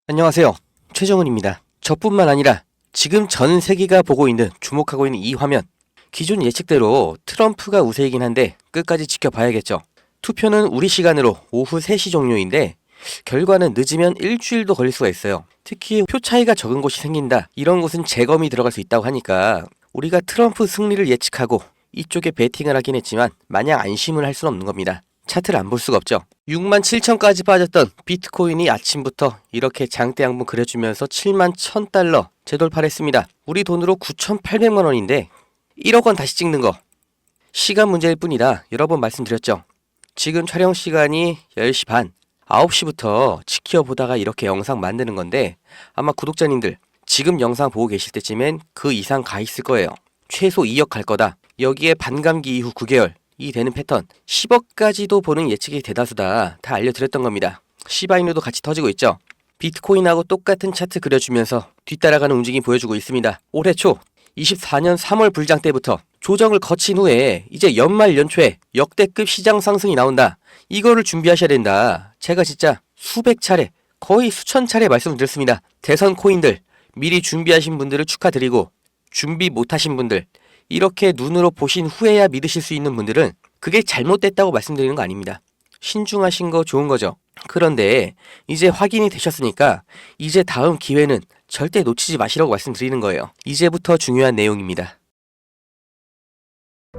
안녕하세요. 최정은입니다. 저뿐만 아니라 지금 전 세계가 보고 있는, 주목하고 있는 이 화면. 기존 예측대로 트럼프가 우세이긴 한데 끝까지 지켜봐야겠죠. 투표는 우리 시간으로 오후 3시 종료인데 결과는 늦으면 일주일도 걸릴 수가 있어요. 특히 표 차이가 적은 곳이 생긴다, 이런 곳은 재검이 들어갈 수 있다고 하니까 우리가 트럼프 승리를 예측하고 이쪽에 베팅을 하긴 했지만 마냥 안심을 할 수는 없는 겁니다. 차트를 안 볼 수가 없죠. 67,000까지 빠졌던 비트코인이 아침부터 이렇게 장대 양분 그려주면서 71,000달러 재돌파를 했습니다. 우리 돈으로 9,800만 원인데 1억 원 다시 찍는 거 시간 문제일 뿐이다, 여러 번 말씀드렸죠. 지금 촬영 시간이 10시 반, 9시부터 지켜보다가 이렇게 영상 만드는 건데 아마 구독자님들 지금 영상 보고 계실 때쯤엔 그 이상 가 있을 거예요. 최소 2억 갈 거다. 여기에 반감기 이후 9개월 이 되는 패턴, 10억까지도 보는 예측이 대다수다, 다 알려드렸던 겁니다. 시바이누도 같이 터지고 있죠. 비트코인하고 똑같은 차트 그려주면서 뒤따라가는 움직임 보여주고 있습니다. 올해 초 24년 3월 불장 때부터 조정을 거친 후에 이제 연말 연초에 역대급 시장 상승이 나온다, 이거를 준비하셔야 된다. 제가 진짜 수백 차례, 거의 수천 차례 말씀을 드렸습니다. 대선 코인들 미리 준비하신 분들을 축하드리고, 준비 못하신 분들, 이렇게 눈으로 보신 후에야 믿으실 수 있는 분들은 그게 잘못됐다고 말씀드리는 거 아닙니다. 신중하신 거 좋은 거죠. 그런데 이제 확인이 되셨으니까 이제 다음 기회는 절대 놓치지 마시라고 말씀드리는 거예요. 이제부터 중요한 내용입니다.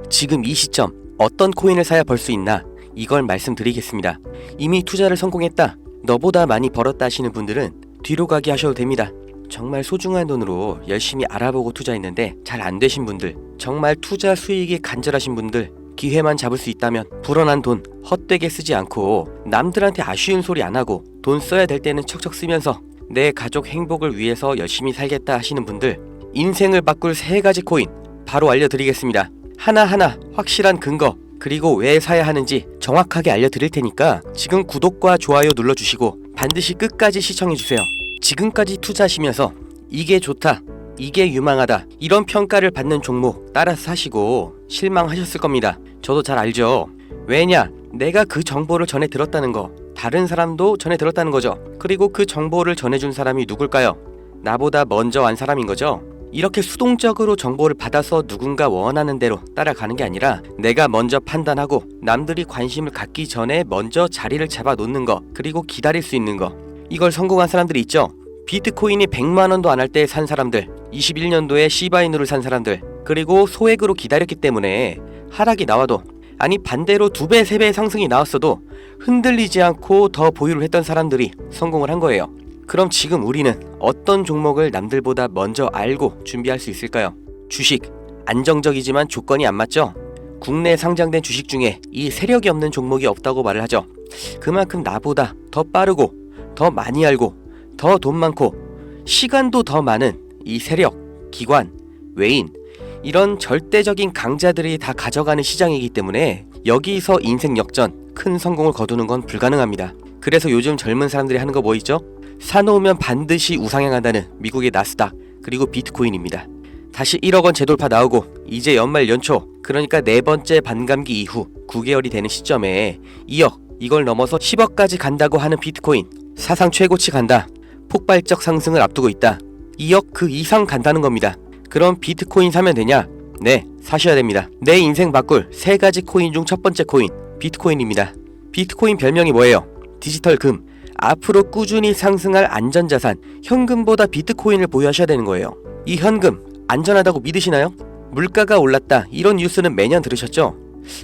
지금 이 시점 어떤 코인을 사야 벌 수 있나, 이걸 말씀드리겠습니다. 이미 투자를 성공했다, 너보다 많이 벌었다 하시는 분들은 뒤로 가기 하셔도 됩니다. 정말 소중한 돈으로 열심히 알아보고 투자했는데 잘 안 되신 분들, 정말 투자 수익이 간절하신 분들, 기회만 잡을 수 있다면 불어난 돈 헛되게 쓰지 않고 남들한테 아쉬운 소리 안 하고 돈 써야 될 때는 척척 쓰면서 내 가족 행복을 위해서 열심히 살겠다 하시는 분들, 인생을 바꿀 3가지 코인 바로 알려드리겠습니다. 하나하나 확실한 근거, 그리고 왜 사야 하는지 정확하게 알려드릴 테니까 지금 구독과 좋아요 눌러주시고 반드시 끝까지 시청해주세요. 지금까지 투자하시면서 이게 좋다, 이게 유망하다, 이런 평가를 받는 종목 따라서 사시고 실망하셨을 겁니다. 저도 잘 알죠. 왜냐? 내가 그 정보를 전해 들었다는 거, 다른 사람도 전해 들었다는 거죠. 그리고 그 정보를 전해준 사람이 누굴까요? 나보다 먼저 안 사람인 거죠. 이렇게 수동적으로 정보를 받아서 누군가 원하는 대로 따라가는 게 아니라 내가 먼저 판단하고 남들이 관심을 갖기 전에 먼저 자리를 잡아 놓는 거, 그리고 기다릴 수 있는 거, 이걸 성공한 사람들이 있죠. 비트코인이 100만원도 안 할 때 산 사람들, 21년도에 시바이누를 산 사람들, 그리고 소액으로 기다렸기 때문에 하락이 나와도, 아니 반대로 2배, 3배 상승이 나왔어도 흔들리지 않고 더 보유를 했던 사람들이 성공을 한 거예요. 그럼 지금 우리는 어떤 종목을 남들보다 먼저 알고 준비할 수 있을까요? 주식, 안정적이지만 조건이 안 맞죠? 국내 상장된 주식 중에 이 세력이 없는 종목이 없다고 말을 하죠. 그만큼 나보다 더 빠르고 더 많이 알고 더 돈 많고 시간도 더 많은 이 세력, 기관, 외인, 이런 절대적인 강자들이 다 가져가는 시장이기 때문에 여기서 인생 역전, 큰 성공을 거두는 건 불가능합니다. 그래서 요즘 젊은 사람들이 하는 거 뭐 있죠? 사놓으면 반드시 우상향한다는 미국의 나스닥, 그리고 비트코인입니다. 다시 1억 원 재돌파 나오고 이제 연말 연초, 그러니까 4번째 반감기 이후 9개월이 되는 시점에 2억, 이걸 넘어서 10억까지 간다고 하는 비트코인, 사상 최고치 간다, 폭발적 상승을 앞두고 있다, 2억 그 이상 간다는 겁니다. 그럼 비트코인 사면 되냐? 네, 사셔야 됩니다. 내 인생 바꿀 3가지 코인 중 첫 번째 코인, 비트코인입니다. 비트코인 별명이 뭐예요? 디지털 금. 앞으로 꾸준히 상승할 안전자산, 현금보다 비트코인을 보유하셔야 되는 거예요. 이 현금 안전하다고 믿으시나요? 물가가 올랐다, 이런 뉴스는 매년 들으셨죠?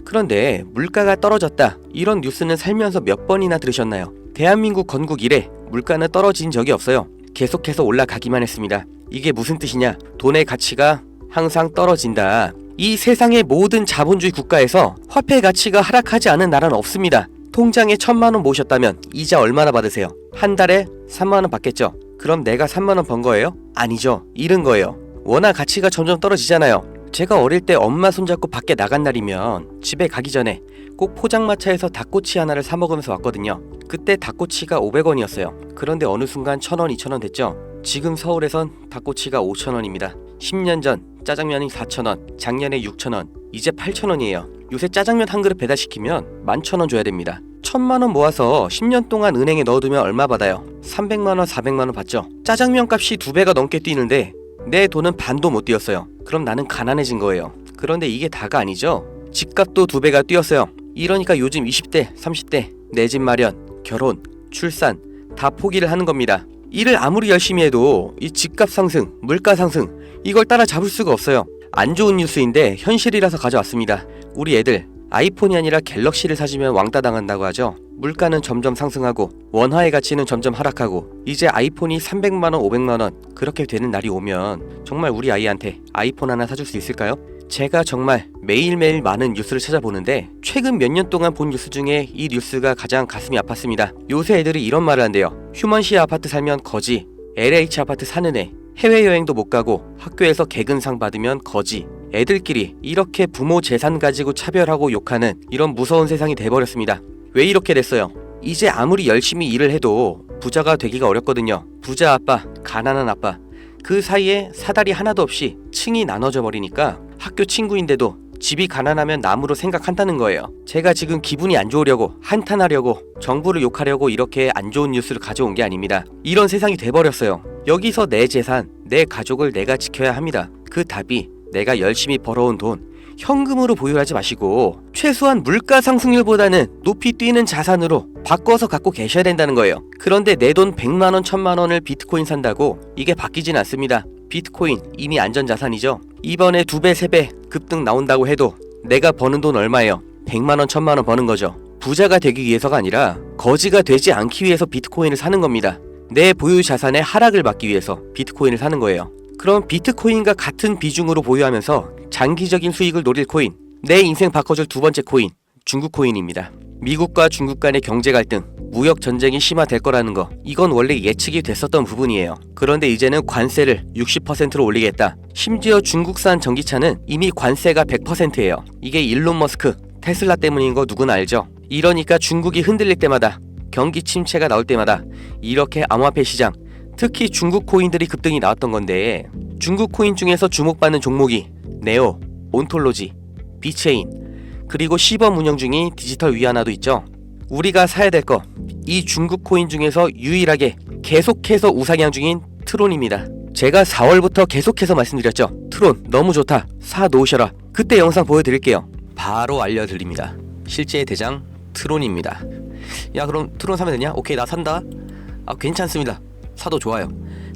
그런데 물가가 떨어졌다, 이런 뉴스는 살면서 몇 번이나 들으셨나요? 대한민국 건국 이래 물가는 떨어진 적이 없어요. 계속해서 올라가기만 했습니다. 이게 무슨 뜻이냐? 돈의 가치가 항상 떨어진다. 이 세상의 모든 자본주의 국가에서 화폐 가치가 하락하지 않은 나라는 없습니다. 통장에 1,000만 원 모으셨다면 이자 얼마나 받으세요? 한 달에 3만 원 받겠죠? 그럼 내가 3만 원 번 거예요? 아니죠. 잃은 거예요. 워낙 가치가 점점 떨어지잖아요. 제가 어릴 때 엄마 손잡고 밖에 나간 날이면 집에 가기 전에 꼭 포장마차에서 닭꼬치 하나를 사 먹으면서 왔거든요. 그때 닭꼬치가 500원이었어요. 그런데 어느 순간 1,000원, 2,000원 됐죠? 지금 서울에선 닭꼬치가 5,000원입니다. 10년 전 짜장면이 4,000원, 작년에 6,000원, 이제 8,000원이에요. 요새 짜장면 한 그릇 배달시키면 11,000원 줘야 됩니다. 1000만원 모아서 10년 동안 은행에 넣어두면 얼마 받아요? 300만원, 400만원 받죠? 짜장면 값이 2배가 넘게 뛰는데 내 돈은 반도 못 뛰었어요. 그럼 나는 가난해진 거예요. 그런데 이게 다가 아니죠? 집값도 2배가 뛰었어요. 이러니까 요즘 20대, 30대 내 집 마련, 결혼, 출산 다 포기를 하는 겁니다. 일을 아무리 열심히 해도 이 집값 상승, 물가 상승 이걸 따라잡을 수가 없어요. 안 좋은 뉴스인데 현실이라서 가져왔습니다. 우리 애들 아이폰이 아니라 갤럭시를 사주면 왕따 당한다고 하죠. 물가는 점점 상승하고 원화의 가치는 점점 하락하고 이제 아이폰이 300만원, 500만원 그렇게 되는 날이 오면 정말 우리 아이한테 아이폰 하나 사줄 수 있을까요? 제가 정말 매일매일 많은 뉴스를 찾아보는데 최근 몇 년 동안 본 뉴스 중에 이 뉴스가 가장 가슴이 아팠습니다. 요새 애들이 이런 말을 한대요. 휴먼시 아파트 살면 거지, LH 아파트 사는 애, 해외여행도 못 가고 학교에서 개근상 받으면 거지. 애들끼리 이렇게 부모 재산 가지고 차별하고 욕하는 이런 무서운 세상이 돼버렸습니다. 왜 이렇게 됐어요? 이제 아무리 열심히 일을 해도 부자가 되기가 어렵거든요. 부자 아빠, 가난한 아빠 그 사이에 사다리 하나도 없이 층이 나눠져 버리니까 학교 친구인데도 집이 가난하면 남으로 생각한다는 거예요. 제가 지금 기분이 안 좋으려고 한탄하려고 정부를 욕하려고 이렇게 안 좋은 뉴스를 가져온 게 아닙니다. 이런 세상이 돼버렸어요. 여기서 내 재산, 내 가족을 내가 지켜야 합니다. 그 답이 내가 열심히 벌어온 돈 현금으로 보유하지 마시고 최소한 물가 상승률보다는 높이 뛰는 자산으로 바꿔서 갖고 계셔야 된다는 거예요. 그런데 내 돈 100만원, 1000만원을 비트코인 산다고 이게 바뀌진 않습니다. 비트코인 이미 안전자산이죠. 이번에 2배, 3배 급등 나온다고 해도 내가 버는 돈 얼마예요? 100만원, 1000만원 버는 거죠. 부자가 되기 위해서가 아니라 거지가 되지 않기 위해서 비트코인을 사는 겁니다. 내 보유 자산의 하락을 막기 위해서 비트코인을 사는 거예요. 그럼 비트코인과 같은 비중으로 보유하면서 장기적인 수익을 노릴 코인, 내 인생 바꿔줄 두 번째 코인, 중국 코인입니다. 미국과 중국 간의 경제 갈등, 무역 전쟁이 심화될 거라는 거, 이건 원래 예측이 됐었던 부분이에요. 그런데 이제는 관세를 60%로 올리겠다. 심지어 중국산 전기차는 이미 관세가 100%예요. 이게 일론 머스크, 테슬라 때문인 거 누구나 알죠? 이러니까 중국이 흔들릴 때마다, 경기 침체가 나올 때마다 이렇게 암호화폐 시장, 특히 중국 코인들이 급등이 나왔던 건데, 중국 코인 중에서 주목받는 종목이 네오, 온톨로지, 비체인, 그리고 시범 운영 중인 디지털 위안화도 있죠. 우리가 사야 될 거, 이 중국 코인 중에서 유일하게 계속해서 우상향 중인 트론입니다. 제가 4월부터 계속해서 말씀드렸죠. 트론 너무 좋다, 사 놓으셔라. 그때 영상 보여드릴게요. 바로 알려드립니다. 실제의 대장 트론입니다. 야, 그럼 트론 사면 되냐? 오케이, 나 산다. 괜찮습니다. 사도 좋아요.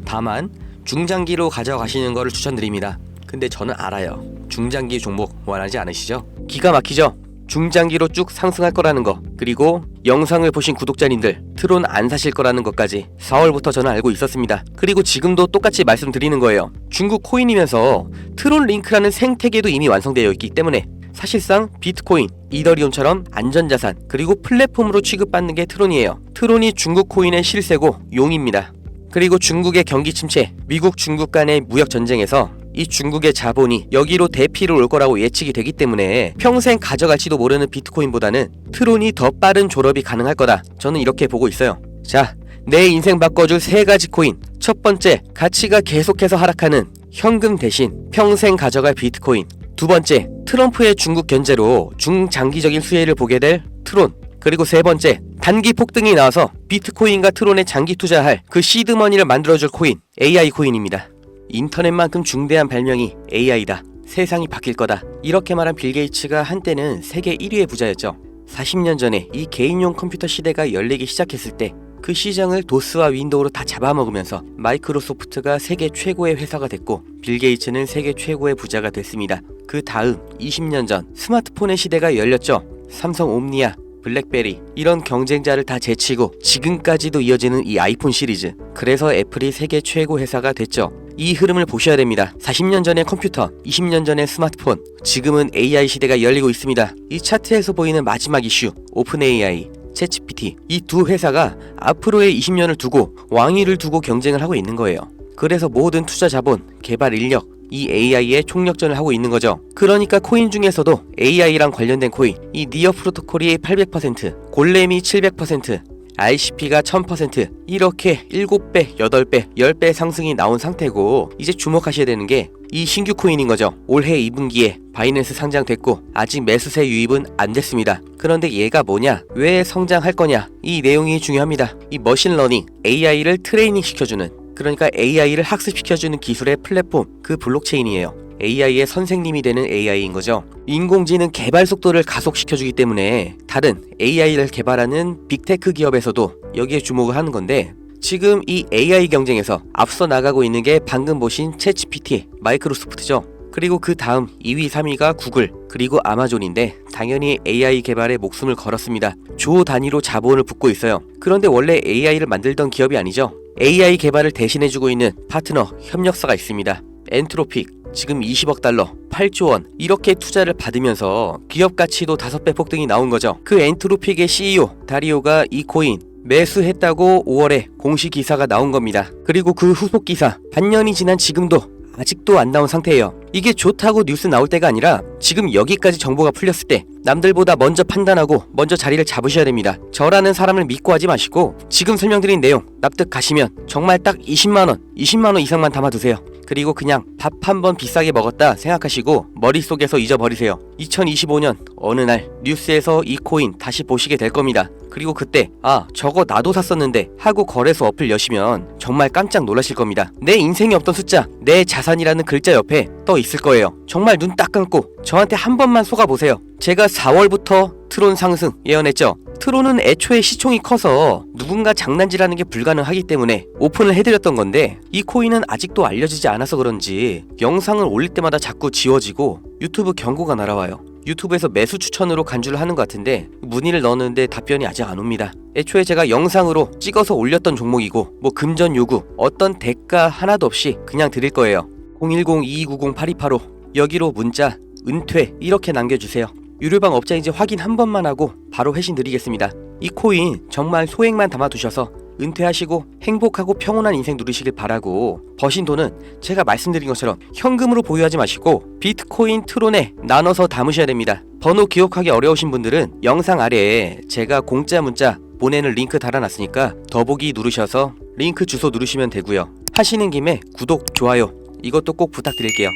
다만 중장기로 가져가시는 거를 추천드립니다. 근데 저는 알아요. 중장기 종목 원하지 않으시죠? 기가 막히죠? 중장기로 쭉 상승할 거라는 거, 그리고 영상을 보신 구독자님들 트론 안 사실 거라는 것까지 4월부터 저는 알고 있었습니다. 그리고 지금도 똑같이 말씀드리는 거예요. 중국 코인이면서 트론 링크라는 생태계도 이미 완성되어 있기 때문에 사실상 비트코인, 이더리움처럼 안전자산, 그리고 플랫폼으로 취급받는 게 트론이에요. 트론이 중국 코인의 실세고 용입니다. 그리고 중국의 경기 침체, 미국 중국 간의 무역 전쟁에서 이 중국의 자본이 여기로 대피를 올 거라고 예측이 되기 때문에 평생 가져갈지도 모르는 비트코인보다는 트론이 더 빠른 졸업이 가능할 거다. 저는 이렇게 보고 있어요. 자, 내 인생 바꿔줄 3가지 코인. 첫 번째, 가치가 계속해서 하락하는 현금 대신 평생 가져갈 비트코인. 두 번째, 트럼프의 중국 견제로 중장기적인 수혜를 보게 될 트론. 그리고 세 번째, 단기 폭등이 나와서 비트코인과 트론에 장기 투자할 그 시드머니를 만들어줄 코인, AI 코인입니다. 인터넷만큼 중대한 발명이 AI다. 세상이 바뀔 거다. 이렇게 말한 빌 게이츠가 한때는 세계 1위의 부자였죠. 40년 전에 이 개인용 컴퓨터 시대가 열리기 시작했을 때 그 시장을 도스와 윈도우로 다 잡아먹으면서 마이크로소프트가 세계 최고의 회사가 됐고 빌 게이츠는 세계 최고의 부자가 됐습니다. 그 다음 20년 전 스마트폰의 시대가 열렸죠. 삼성 옴니아, 블랙베리 이런 경쟁자를 다 제치고 지금까지도 이어지는 이 아이폰 시리즈. 그래서 애플이 세계 최고 회사가 됐죠. 이 흐름을 보셔야 됩니다. 40년 전의 컴퓨터, 20년 전의 스마트폰, 지금은 AI 시대가 열리고 있습니다. 이 차트에서 보이는 마지막 이슈, 오픈 AI, 챗GPT, 이 두 회사가 앞으로의 20년을 두고 왕위를 두고 경쟁을 하고 있는 거예요. 그래서 모든 투자 자본, 개발 인력, 이 AI의 총력전을 하고 있는 거죠. 그러니까 코인 중에서도 AI랑 관련된 코인, 이 니어 프로토콜이 800%, 골렘이 700%, RCP가 1000%, 이렇게 7배, 8배, 10배 상승이 나온 상태고, 이제 주목하셔야 되는 게 이 신규 코인인 거죠. 올해 2분기에 바이낸스 상장됐고 아직 매수세 유입은 안 됐습니다. 그런데 얘가 뭐냐? 왜 성장할 거냐? 이 내용이 중요합니다. 이 머신러닝, AI를 트레이닝 시켜주는, 그러니까 AI를 학습시켜주는 기술의 플랫폼, 그 블록체인이에요. AI의 선생님이 되는 AI인 거죠. 인공지능 개발 속도를 가속시켜주기 때문에 다른 AI를 개발하는 빅테크 기업에서도 여기에 주목을 하는 건데, 지금 이 AI 경쟁에서 앞서 나가고 있는 게 방금 보신 챗GPT, 마이크로소프트죠. 그리고 그 다음 2위, 3위가 구글, 그리고 아마존인데 당연히 AI 개발에 목숨을 걸었습니다. 조 단위로 자본을 붓고 있어요. 그런데 원래 AI를 만들던 기업이 아니죠. AI 개발을 대신해주고 있는 파트너, 협력사가 있습니다. 엔트로픽, 지금 20억 달러, 8조 원 이렇게 투자를 받으면서 기업 가치도 5배 폭등이 나온 거죠. 그 엔트로픽의 CEO 다리오가 이 코인 매수했다고 5월에 공식 기사가 나온 겁니다. 그리고 그 후속 기사 반년이 지난 지금도 아직도 안 나온 상태예요. 이게 좋다고 뉴스 나올 때가 아니라 지금 여기까지 정보가 풀렸을 때 남들보다 먼저 판단하고 먼저 자리를 잡으셔야 됩니다. 저라는 사람을 믿고 하지 마시고 지금 설명드린 내용 납득 가시면 정말 딱 20만원 이상만 담아두세요. 그리고 그냥 밥 한 번 비싸게 먹었다 생각하시고 머릿속에서 잊어버리세요. 2025년 어느 날 뉴스에서 이 코인 다시 보시게 될 겁니다. 그리고 그때 저거 나도 샀었는데 하고 거래소 어플 여시면 정말 깜짝 놀라실 겁니다. 내 인생에 없던 숫자, 내 자산이라는 글자 옆에 떠 있을 거예요. 정말 눈 딱 감고 저한테 한 번만 속아보세요. 제가 4월부터 트론 상승 예언했죠. 트론은 애초에 시총이 커서 누군가 장난질하는 게 불가능하기 때문에 오픈을 해드렸던 건데, 이 코인은 아직도 알려지지 않아서 그런지 영상을 올릴 때마다 자꾸 지워지고 유튜브 경고가 날아와요. 유튜브에서 매수 추천으로 간주를 하는 것 같은데 문의를 넣었는데 답변이 아직 안 옵니다. 애초에 제가 영상으로 찍어서 올렸던 종목이고 뭐 금전 요구 어떤 대가 하나도 없이 그냥 드릴 거예요. 010-2290-8285 여기로 문자 은퇴 이렇게 남겨주세요. 유료방 업자인지 확인 한 번만 하고 바로 회신 드리겠습니다. 이 코인 정말 소액만 담아두셔서 은퇴하시고 행복하고 평온한 인생 누리시길 바라고, 버신 돈은 제가 말씀드린 것처럼 현금으로 보유하지 마시고 비트코인 트론에 나눠서 담으셔야 됩니다. 번호 기억하기 어려우신 분들은 영상 아래에 제가 공짜 문자 보내는 링크 달아놨으니까 더보기 누르셔서 링크 주소 누르시면 되고요. 하시는 김에 구독, 좋아요 이것도 꼭 부탁드릴게요.